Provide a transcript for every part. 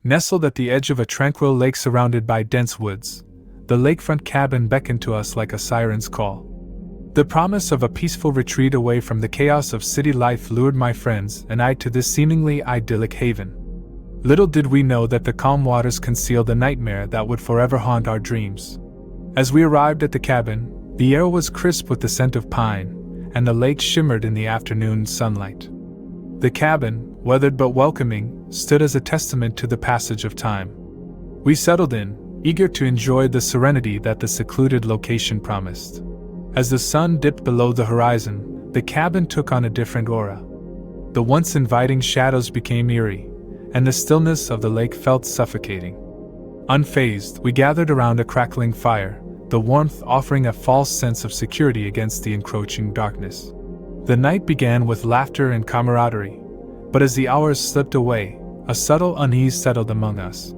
Nestled at the edge of a tranquil lake surrounded by dense woods, the lakefront cabin beckoned to us like a siren's call. The promise of a peaceful retreat away from the chaos of city life lured my friends and I to this seemingly idyllic haven. Little did we know that the calm waters concealed a nightmare that would forever haunt our dreams. As we arrived at the cabin, the air was crisp with the scent of pine, and the lake shimmered in the afternoon sunlight. The cabin, weathered but welcoming, stood as a testament to the passage of time. We settled in, eager to enjoy the serenity that the secluded location promised. As the sun dipped below the horizon, the cabin took on a different aura. The once inviting shadows became eerie, and the stillness of the lake felt suffocating. Unfazed, we gathered around a crackling fire, the warmth offering a false sense of security against the encroaching darkness. The night began with laughter and camaraderie, but as the hours slipped away, a subtle unease settled among us.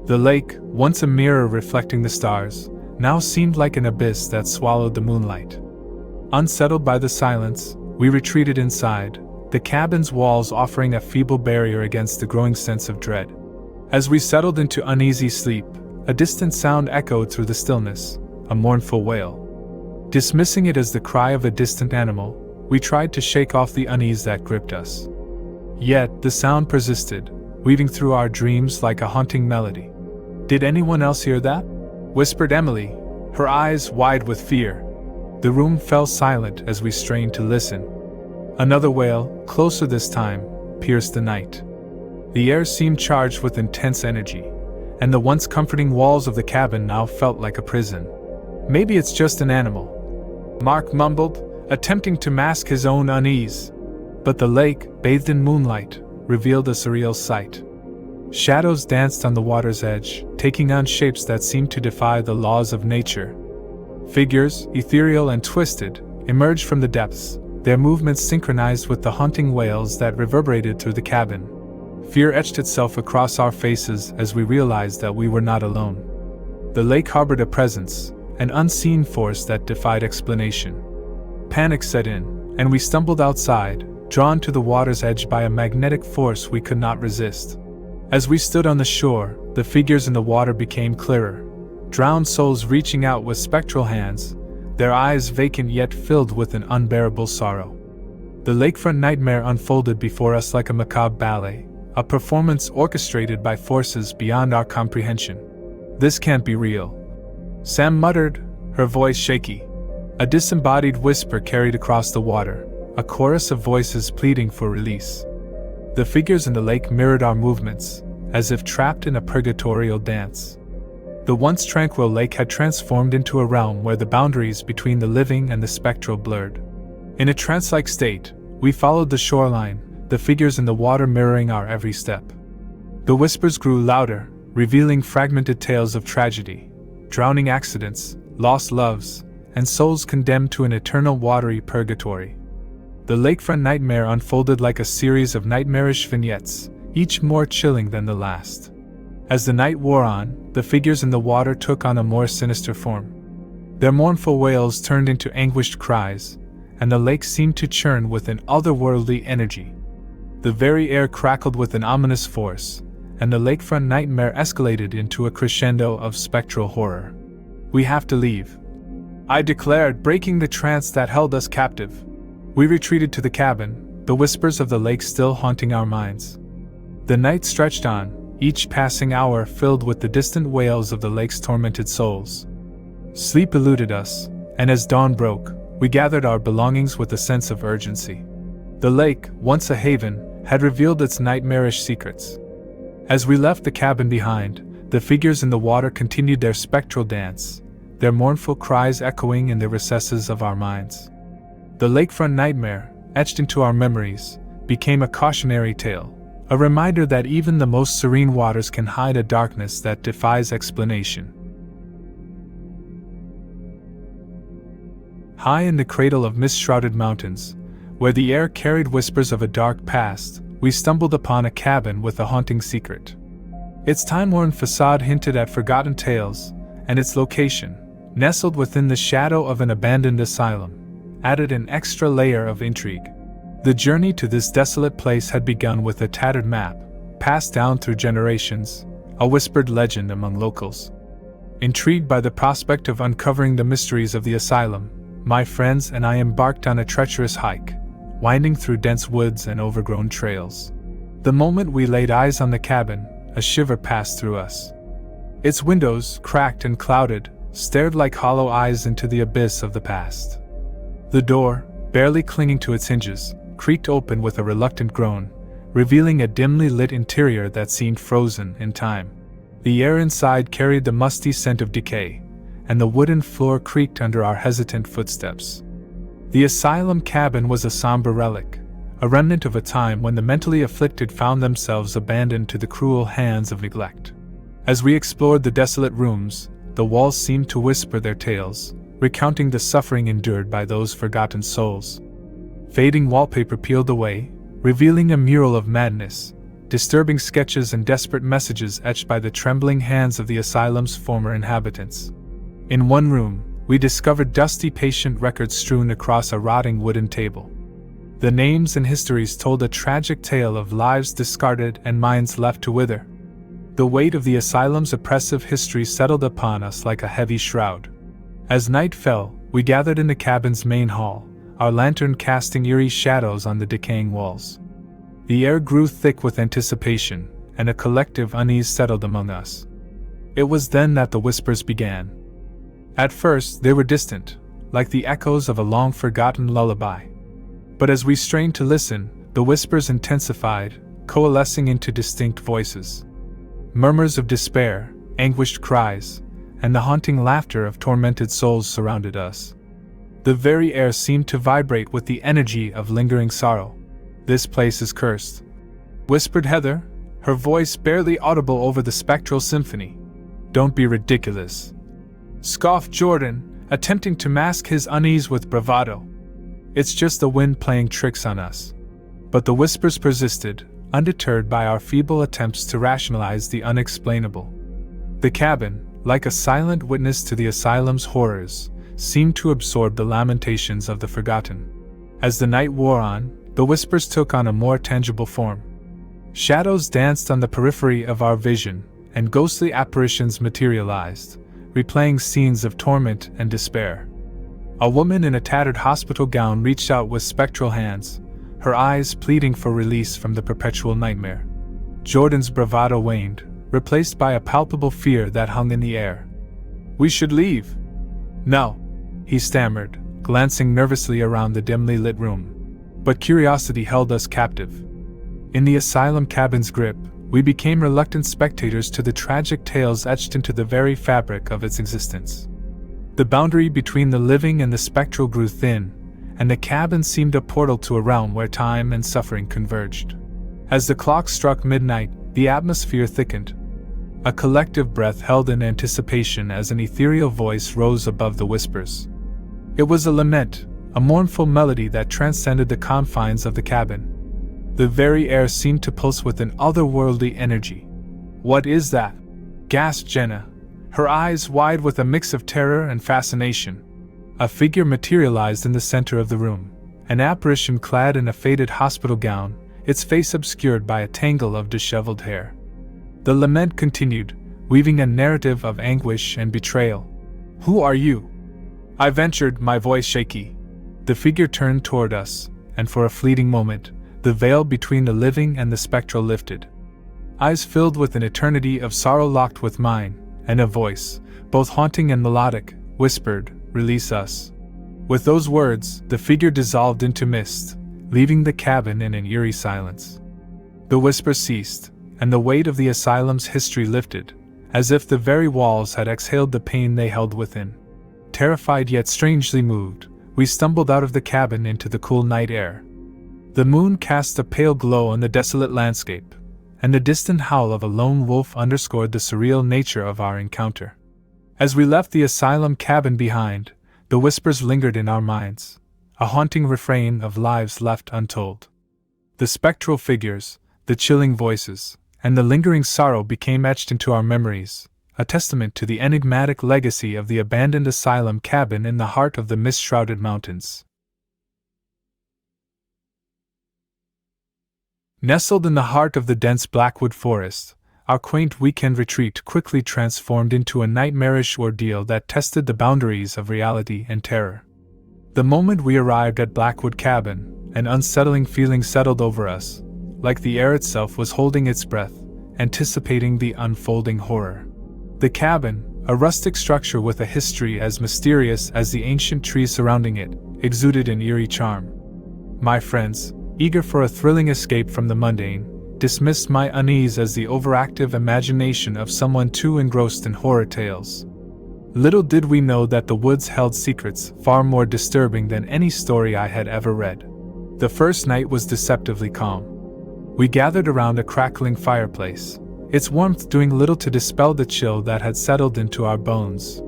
The lake, once a mirror reflecting the stars, now seemed like an abyss that swallowed the moonlight. Unsettled by the silence, we retreated inside, the cabin's walls offering a feeble barrier against the growing sense of dread. As we settled into uneasy sleep, a distant sound echoed through the stillness, a mournful wail. Dismissing it as the cry of a distant animal, we tried to shake off the unease that gripped us. Yet, the sound persisted, weaving through our dreams like a haunting melody. "Did anyone else hear that?" whispered Emily, her eyes wide with fear. The room fell silent as we strained to listen. Another wail, closer this time, pierced the night. The air seemed charged with intense energy, and the once comforting walls of the cabin now felt like a prison. "Maybe it's just an animal," Mark mumbled, attempting to mask his own unease. But the lake, bathed in moonlight, revealed a surreal sight. Shadows danced on the water's edge, taking on shapes that seemed to defy the laws of nature. Figures, ethereal and twisted, emerged from the depths, their movements synchronized with the haunting wails that reverberated through the cabin. Fear etched itself across our faces as we realized that we were not alone. The lake harbored a presence, an unseen force that defied explanation. Panic set in, and we stumbled outside, drawn to the water's edge by a magnetic force we could not resist. As we stood on the shore, the figures in the water became clearer, drowned souls reaching out with spectral hands, their eyes vacant yet filled with an unbearable sorrow. The lakefront nightmare unfolded before us like a macabre ballet, a performance orchestrated by forces beyond our comprehension. "This can't be real," Sam muttered, her voice shaky. A disembodied whisper carried across the water, a chorus of voices pleading for release. The figures in the lake mirrored our movements, as if trapped in a purgatorial dance. The once tranquil lake had transformed into a realm where the boundaries between the living and the spectral blurred. In a trance-like state, we followed the shoreline, the figures in the water mirroring our every step. The whispers grew louder, revealing fragmented tales of tragedy, drowning accidents, lost loves, and souls condemned to an eternal watery purgatory. The lakefront nightmare unfolded like a series of nightmarish vignettes, each more chilling than the last. As the night wore on, the figures in the water took on a more sinister form. Their mournful wails turned into anguished cries, and the lake seemed to churn with an otherworldly energy. The very air crackled with an ominous force, and the lakefront nightmare escalated into a crescendo of spectral horror. "We have to leave," I declared, breaking the trance that held us captive. We retreated to the cabin, the whispers of the lake still haunting our minds. The night stretched on, each passing hour filled with the distant wails of the lake's tormented souls. Sleep eluded us, and as dawn broke, we gathered our belongings with a sense of urgency. The lake, once a haven, had revealed its nightmarish secrets. As we left the cabin behind, the figures in the water continued their spectral dance, their mournful cries echoing in the recesses of our minds. The lakefront nightmare, etched into our memories, became a cautionary tale, a reminder that even the most serene waters can hide a darkness that defies explanation. High in the cradle of mist-shrouded mountains, where the air carried whispers of a dark past, we stumbled upon a cabin with a haunting secret. Its time-worn facade hinted at forgotten tales, and its location, nestled within the shadow of an abandoned asylum, added an extra layer of intrigue. The journey to this desolate place had begun with a tattered map, passed down through generations, a whispered legend among locals. Intrigued by the prospect of uncovering the mysteries of the asylum, my friends and I embarked on a treacherous hike, winding through dense woods and overgrown trails. The moment we laid eyes on the cabin, a shiver passed through us. Its windows, cracked and clouded, stared like hollow eyes into the abyss of the past. The door, barely clinging to its hinges, creaked open with a reluctant groan, revealing a dimly lit interior that seemed frozen in time. The air inside carried the musty scent of decay, and the wooden floor creaked under our hesitant footsteps. The asylum cabin was a somber relic, a remnant of a time when the mentally afflicted found themselves abandoned to the cruel hands of neglect. As we explored the desolate rooms, the walls seemed to whisper their tales, recounting the suffering endured by those forgotten souls. Fading wallpaper peeled away, revealing a mural of madness, disturbing sketches and desperate messages etched by the trembling hands of the asylum's former inhabitants. In one room, we discovered dusty patient records strewn across a rotting wooden table. The names and histories told a tragic tale of lives discarded and minds left to wither. The weight of the asylum's oppressive history settled upon us like a heavy shroud. As night fell, we gathered in the cabin's main hall, our lantern casting eerie shadows on the decaying walls. The air grew thick with anticipation, and a collective unease settled among us. It was then that the whispers began. At first, they were distant, like the echoes of a long-forgotten lullaby. But as we strained to listen, the whispers intensified, coalescing into distinct voices. Murmurs of despair, anguished cries, and the haunting laughter of tormented souls surrounded us. The very air seemed to vibrate with the energy of lingering sorrow. "This place is cursed," whispered Heather, her voice barely audible over the spectral symphony. "Don't be ridiculous," scoffed Jordan, attempting to mask his unease with bravado. "It's just the wind playing tricks on us." But the whispers persisted, undeterred by our feeble attempts to rationalize the unexplainable. The cabin, like a silent witness to the asylum's horrors, seemed to absorb the lamentations of the forgotten. As the night wore on, the whispers took on a more tangible form. Shadows danced on the periphery of our vision, and ghostly apparitions materialized, replaying scenes of torment and despair. A woman in a tattered hospital gown reached out with spectral hands, her eyes pleading for release from the perpetual nightmare. Jordan's bravado waned, replaced by a palpable fear that hung in the air. "We should leave." "No," he stammered, glancing nervously around the dimly lit room. But curiosity held us captive. In the asylum cabin's grip, we became reluctant spectators to the tragic tales etched into the very fabric of its existence. The boundary between the living and the spectral grew thin, and the cabin seemed a portal to a realm where time and suffering converged. As the clock struck midnight, the atmosphere thickened. A collective breath held in anticipation as an ethereal voice rose above the whispers. It was a lament, a mournful melody that transcended the confines of the cabin. The very air seemed to pulse with an otherworldly energy. "What is that?" gasped Jenna, her eyes wide with a mix of terror and fascination. A figure materialized in the center of the room, an apparition clad in a faded hospital gown, its face obscured by a tangle of disheveled hair. The lament continued, weaving a narrative of anguish and betrayal. "Who are you?" I ventured, my voice shaky. The figure turned toward us, and for a fleeting moment, the veil between the living and the spectral lifted. Eyes filled with an eternity of sorrow locked with mine, and a voice, both haunting and melodic, whispered, "Release us." With those words, the figure dissolved into mist, leaving the cabin in an eerie silence. The whisper ceased, and the weight of the asylum's history lifted, as if the very walls had exhaled the pain they held within. Terrified yet strangely moved, we stumbled out of the cabin into the cool night air. The moon cast a pale glow on the desolate landscape, and the distant howl of a lone wolf underscored the surreal nature of our encounter. As we left the asylum cabin behind, the whispers lingered in our minds, a haunting refrain of lives left untold. The spectral figures, the chilling voices, and the lingering sorrow became etched into our memories, a testament to the enigmatic legacy of the abandoned asylum cabin in the heart of the mist-shrouded mountains. Nestled in the heart of the dense Blackwood forest, our quaint weekend retreat quickly transformed into a nightmarish ordeal that tested the boundaries of reality and terror. The moment we arrived at Blackwood Cabin, an unsettling feeling settled over us, like the air itself was holding its breath, anticipating the unfolding horror. The cabin, a rustic structure with a history as mysterious as the ancient trees surrounding it, exuded an eerie charm. My friends, eager for a thrilling escape from the mundane, dismissed my unease as the overactive imagination of someone too engrossed in horror tales. Little did we know that the woods held secrets far more disturbing than any story I had ever read. The first night was deceptively calm. We gathered around a crackling fireplace, its warmth doing little to dispel the chill that had settled into our bones.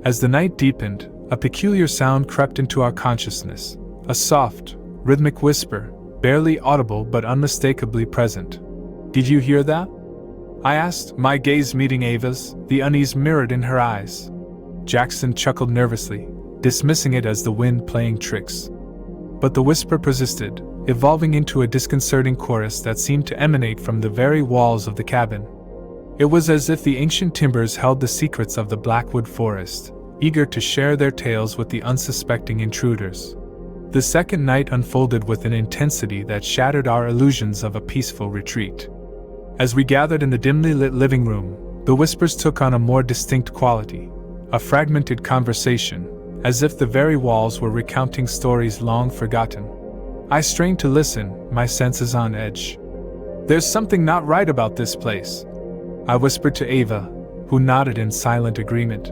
As the night deepened, a peculiar sound crept into our consciousness, a soft, rhythmic whisper, barely audible but unmistakably present. "Did you hear that?" I asked, my gaze meeting Ava's, the unease mirrored in her eyes. Jackson chuckled nervously, dismissing it as the wind playing tricks. But the whisper persisted, evolving into a disconcerting chorus that seemed to emanate from the very walls of the cabin. It was as if the ancient timbers held the secrets of the Blackwood forest, eager to share their tales with the unsuspecting intruders. The second night unfolded with an intensity that shattered our illusions of a peaceful retreat. As we gathered in the dimly lit living room, the whispers took on a more distinct quality, a fragmented conversation, as if the very walls were recounting stories long forgotten. I strained to listen, my senses on edge. "There's something not right about this place," I whispered to Ava, who nodded in silent agreement.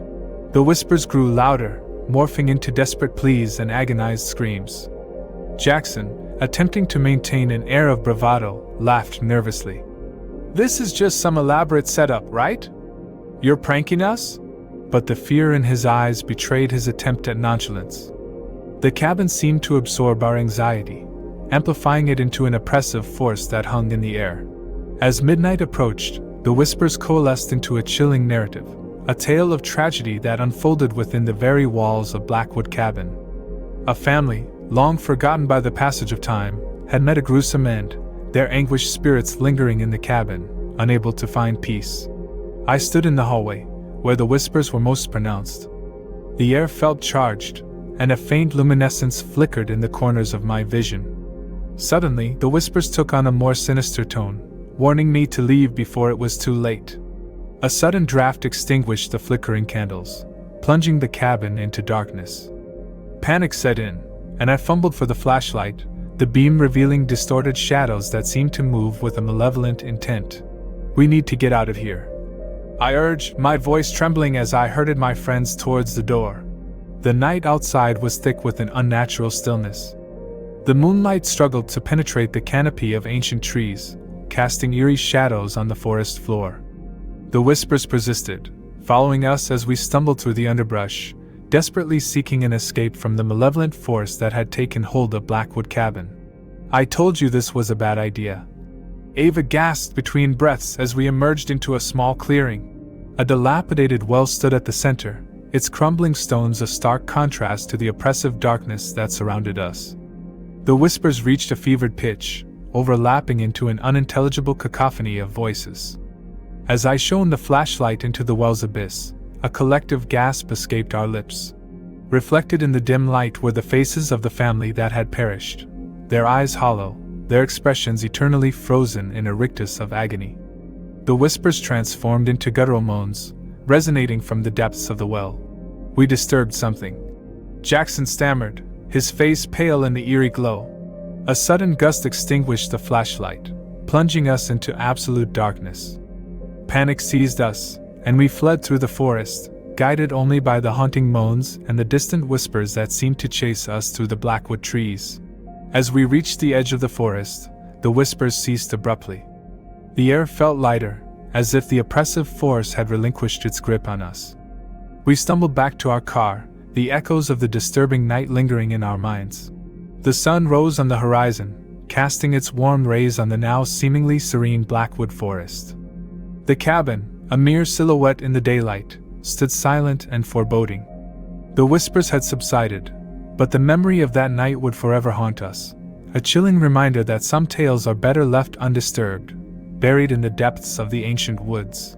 The whispers grew louder, morphing into desperate pleas and agonized screams. Jackson, attempting to maintain an air of bravado, laughed nervously. "This is just some elaborate setup, right? You're pranking us?" But the fear in his eyes betrayed his attempt at nonchalance. The cabin seemed to absorb our anxiety, amplifying it into an oppressive force that hung in the air. As midnight approached, the whispers coalesced into a chilling narrative, a tale of tragedy that unfolded within the very walls of Blackwood Cabin. A family, long forgotten by the passage of time, had met a gruesome end, their anguished spirits lingering in the cabin, unable to find peace. I stood in the hallway, where the whispers were most pronounced. The air felt charged, and a faint luminescence flickered in the corners of my vision. Suddenly, the whispers took on a more sinister tone, warning me to leave before it was too late. A sudden draft extinguished the flickering candles, plunging the cabin into darkness. Panic set in, and I fumbled for the flashlight, the beam revealing distorted shadows that seemed to move with a malevolent intent. "We need to get out of here," I urged, my voice trembling as I herded my friends towards the door. The night outside was thick with an unnatural stillness. The moonlight struggled to penetrate the canopy of ancient trees, casting eerie shadows on the forest floor. The whispers persisted, following us as we stumbled through the underbrush, desperately seeking an escape from the malevolent force that had taken hold of Blackwood Cabin. "I told you this was a bad idea," Ava gasped between breaths as we emerged into a small clearing. A dilapidated well stood at the center, its crumbling stones a stark contrast to the oppressive darkness that surrounded us. The whispers reached a fevered pitch, overlapping into an unintelligible cacophony of voices. As I shone the flashlight into the well's abyss, a collective gasp escaped our lips. Reflected in the dim light were the faces of the family that had perished, their eyes hollow, their expressions eternally frozen in a rictus of agony. The whispers transformed into guttural moans, resonating from the depths of the well. "We disturbed something," Jackson stammered, his face pale in the eerie glow. A sudden gust extinguished the flashlight, plunging us into absolute darkness. Panic seized us, and we fled through the forest, guided only by the haunting moans and the distant whispers that seemed to chase us through the Blackwood trees. As we reached the edge of the forest, the whispers ceased abruptly. The air felt lighter, as if the oppressive force had relinquished its grip on us. We stumbled back to our car, the echoes of the disturbing night lingering in our minds. The sun rose on the horizon, casting its warm rays on the now seemingly serene Blackwood forest. The cabin, a mere silhouette in the daylight, stood silent and foreboding. The whispers had subsided, but the memory of that night would forever haunt us, A chilling reminder that some tales are better left undisturbed, buried in the depths of the ancient woods.